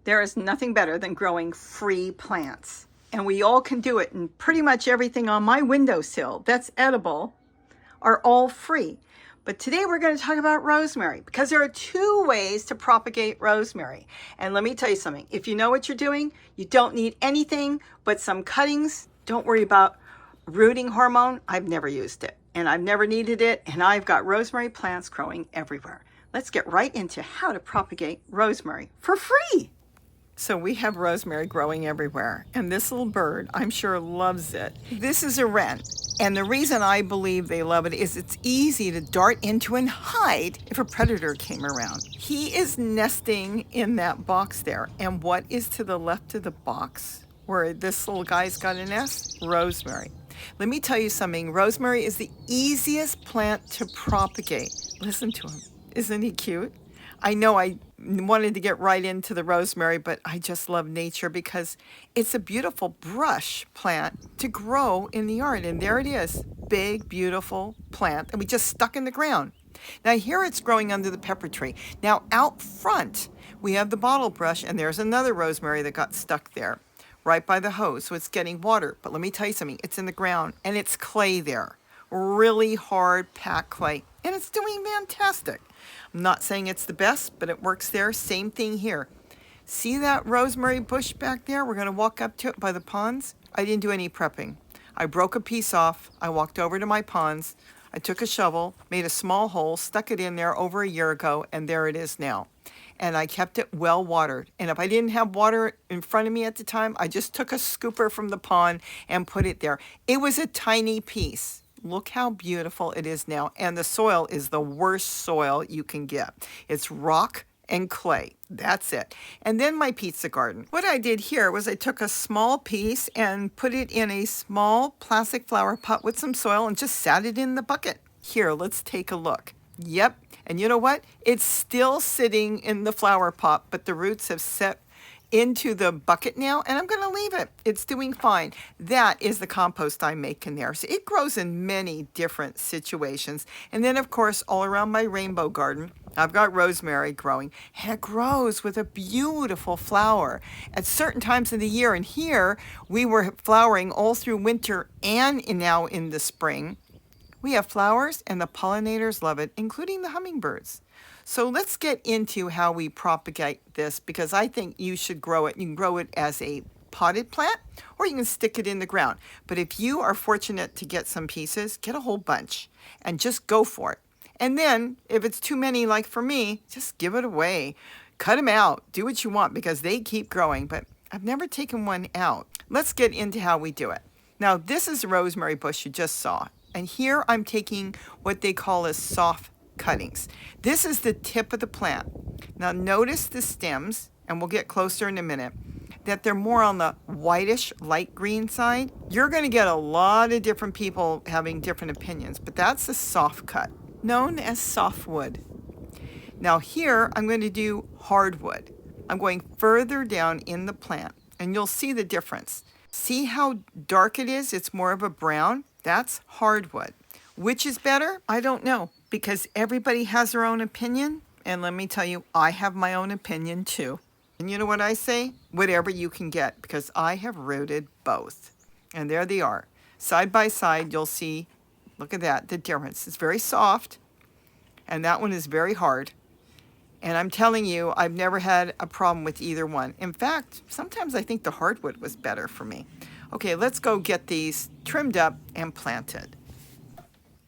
There is nothing better than growing free plants. And we all can do it. And pretty much everything on my windowsill that's edible are all free. But today we're going to talk about rosemary because there are two ways to propagate rosemary. And let me tell you something. If you know what you're doing, you don't need anything but some cuttings. Don't worry about rooting hormone. I've never used it and I've never needed it. And I've got rosemary plants growing everywhere. Let's get right into how to propagate rosemary for free. So we have rosemary growing everywhere, and this little bird, I'm sure, loves it. This is a wren, and the reason I believe they love it is it's easy to dart into and hide if a predator came around. He is nesting in that box there, and what is to the left of the box where this little guy's got a nest? Rosemary. Let me tell you something. Rosemary is the easiest plant to propagate. Listen to him. Isn't he cute? I know I wanted to get right into the rosemary, but I just love nature because it's a beautiful brush plant to grow in the yard. And there it is, big, beautiful plant that we just stuck in the ground. Now here it's growing under the pepper tree. Now out front, we have the bottle brush, and there's another rosemary that got stuck there right by the hose. So it's getting water. But let me tell you something, it's in the ground and it's clay there. Really hard packed clay. And it's doing fantastic. I'm not saying it's the best, but it works there. Same thing here. See that rosemary bush back there? We're going to walk up to it by the ponds. I didn't do any prepping. I broke a piece off. I walked over to my ponds. I took a shovel, made a small hole, stuck it in there over a year ago, and there it is now. And I kept it well watered. And if I didn't have water in front of me at the time, I just took a scooper from the pond and put it there. It was a tiny piece. Look how beautiful it is now. And the soil is the worst soil you can get. It's rock and clay. That's it. And then my pizza garden. What I did here was I took a small piece and put it in a small plastic flower pot with some soil and just sat it in the bucket. Here, let's take a look. Yep. And you know what? It's still sitting in the flower pot, but the roots have set into the bucket now, and I'm going to leave it. It's doing fine. That is the compost I make in there. So it grows in many different situations. And then, of course, all around my rainbow garden, I've got rosemary growing, and it grows with a beautiful flower at certain times of the year. And here we were flowering all through winter and now in the spring. We have flowers, and the pollinators love it, including the hummingbirds. So let's get into how we propagate this, because I think you should grow it. You can grow it as a potted plant, or you can stick it in the ground. But if you are fortunate to get some pieces, get a whole bunch and just go for it. And then if it's too many, like for me, just give it away. Cut them out. Do what you want, because they keep growing. But I've never taken one out. Let's get into how we do it. Now, this is a rosemary bush you just saw. And here I'm taking what they call as soft cuttings. This is the tip of the plant. Now notice the stems, and we'll get closer in a minute, that they're more on the whitish light green side. You're going to get a lot of different people having different opinions, but that's a soft cut, known as softwood. Now here I'm going to do hardwood. I'm going further down in the plant, and you'll see the difference. See how dark it is? It's more of a brown. That's hardwood. Which is better? I don't know, because everybody has their own opinion. And let me tell you, I have my own opinion too. And you know what I say? Whatever you can get, because I have rooted both. And there they are. Side by side, you'll see, look at that, the difference. It's very soft, and that one is very hard. And I'm telling you, I've never had a problem with either one. In fact, sometimes I think the hardwood was better for me. Okay, let's go get these trimmed up and planted.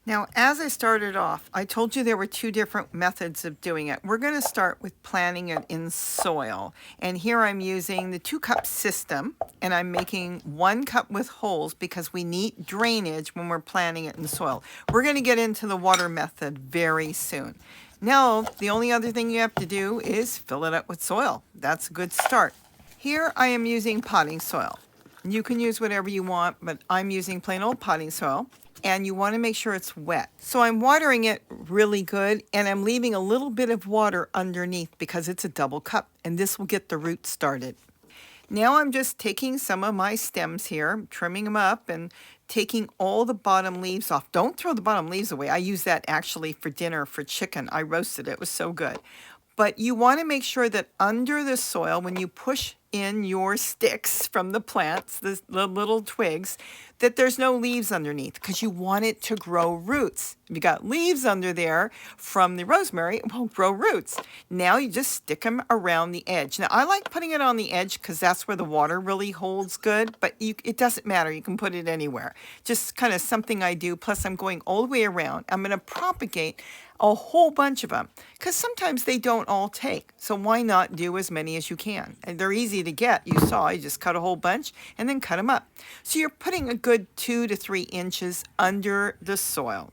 Now, as I started off, I told you there were two different methods of doing it. We're going to start with planting it in soil. And here I'm using the 2-cup system, and I'm making 1 cup with holes because we need drainage when we're planting it in soil. We're going to get into the water method very soon. Now, the only other thing you have to do is fill it up with soil. That's a good start. Here I am using potting soil. You can use whatever you want, but I'm using plain old potting soil. And you want to make sure it's wet. So I'm watering it really good, and I'm leaving a little bit of water underneath because it's a double cup, and this will get the roots started. Now I'm just taking some of my stems here, trimming them up and taking all the bottom leaves off. Don't throw the bottom leaves away. I use that actually for dinner for chicken. I roasted it. It was so good. But you want to make sure that under the soil, when you push in your sticks from the plants, the little twigs, that there's no leaves underneath, because you want it to grow roots. If you got leaves under there from the rosemary, it won't grow roots. Now you just stick them around the edge. Now I like putting it on the edge because that's where the water really holds good, but it doesn't matter. You can put it anywhere. Just kind of something I do. Plus I'm going all the way around. I'm going to propagate a whole bunch of them because sometimes they don't all take. So why not do as many as you can? And they're easy to get. You saw, you just cut a whole bunch and then cut them up. So you're putting a good 2 to 3 inches under the soil.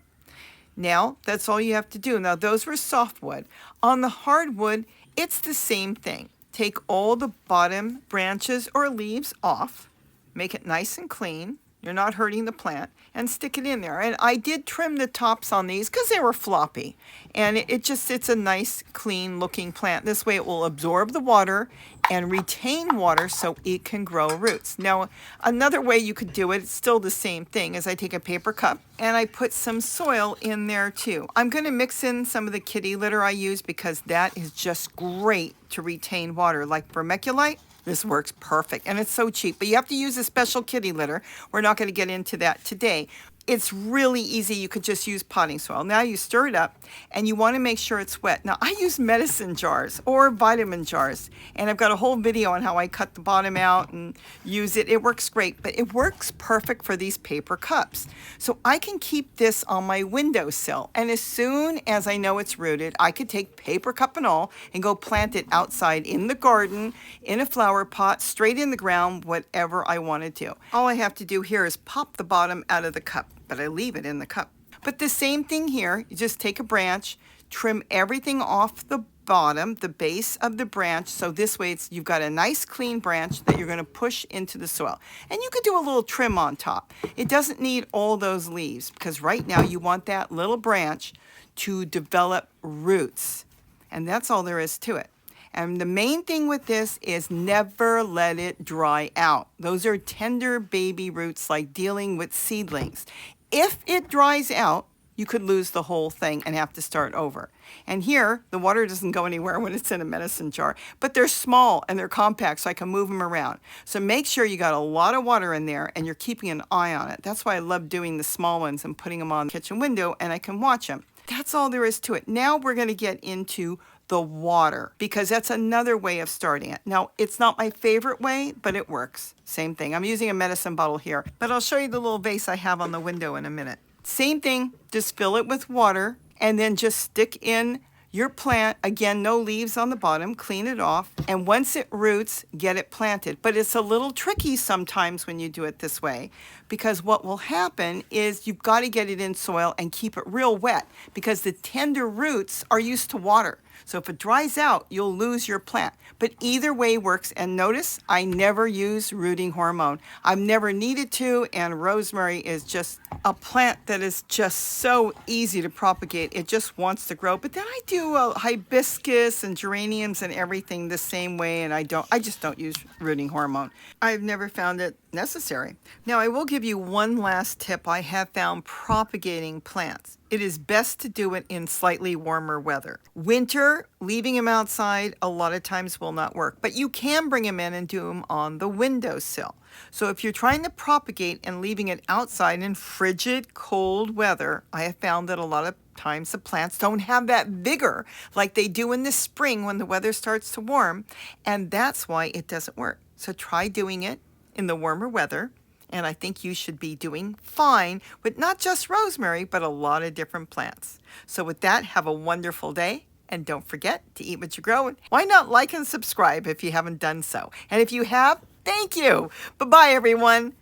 Now, that's all you have to do. Now, those were softwood. On the hardwood, it's the same thing. Take all the bottom branches or leaves off, make it nice and clean. You're not hurting the plant, and stick it in there. And I did trim the tops on these because they were floppy. And it's a nice, clean looking plant. This way it will absorb the water and retain water so it can grow roots. Now, another way you could do it, it's still the same thing, is I take a paper cup and I put some soil in there too. I'm going to mix in some of the kitty litter I use because that is just great to retain water, like vermiculite. This works perfect, and it's so cheap, but you have to use a special kitty litter. We're not going to get into that today. It's really easy. You could just use potting soil. Now you stir it up, and you want to make sure it's wet. Now, I use medicine jars or vitamin jars, and I've got a whole video on how I cut the bottom out and use it. It works great, but it works perfect for these paper cups. So I can keep this on my windowsill, and as soon as I know it's rooted, I could take paper cup and all and go plant it outside in the garden, in a flower pot, straight in the ground, whatever I want to do. All I have to do here is pop the bottom out of the cup, but I leave it in the cup. But the same thing here, you just take a branch, trim everything off the bottom, the base of the branch, so this way you've got a nice clean branch that you're going to push into the soil. And you could do a little trim on top. It doesn't need all those leaves because right now you want that little branch to develop roots. And that's all there is to it. And the main thing with this is never let it dry out. Those are tender baby roots, like dealing with seedlings. If it dries out, you could lose the whole thing and have to start over. And here, the water doesn't go anywhere when it's in a medicine jar, but they're small and they're compact, so I can move them around. So make sure you got a lot of water in there and you're keeping an eye on it. That's why I love doing the small ones and putting them on the kitchen window, and I can watch them. That's all there is to it. Now we're going to get into the water, because that's another way of starting it. Now, it's not my favorite way, but it works. Same thing. I'm using a medicine bottle here, but I'll show you the little vase I have on the window in a minute. Same thing, just fill it with water and then just stick in your plant. Again, no leaves on the bottom, clean it off. And once it roots, get it planted. But it's a little tricky sometimes when you do it this way, because what will happen is you've got to get it in soil and keep it real wet, because the tender roots are used to water. So if it dries out, you'll lose your plant. But either way works. And notice, I never use rooting hormone. I've never needed to, and rosemary is just a plant that is just so easy to propagate. It just wants to grow. But then I do hibiscus and geraniums and everything the same way, and I just don't use rooting hormone. I've never found it necessary. Now, I will give you one last tip I have found propagating plants. It is best to do it in slightly warmer weather. Winter, leaving them outside a lot of times will not work, but you can bring them in and do them on the windowsill. So if you're trying to propagate and leaving it outside in frigid, cold weather, I have found that a lot of times the plants don't have that vigor like they do in the spring when the weather starts to warm, and that's why it doesn't work. So try doing it in the warmer weather, and I think you should be doing fine with not just rosemary, but a lot of different plants. So with that, have a wonderful day, and don't forget to eat what you grow. And why not like and subscribe if you haven't done so? And if you have, thank you. Bye-bye, everyone.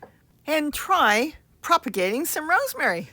And try propagating some rosemary.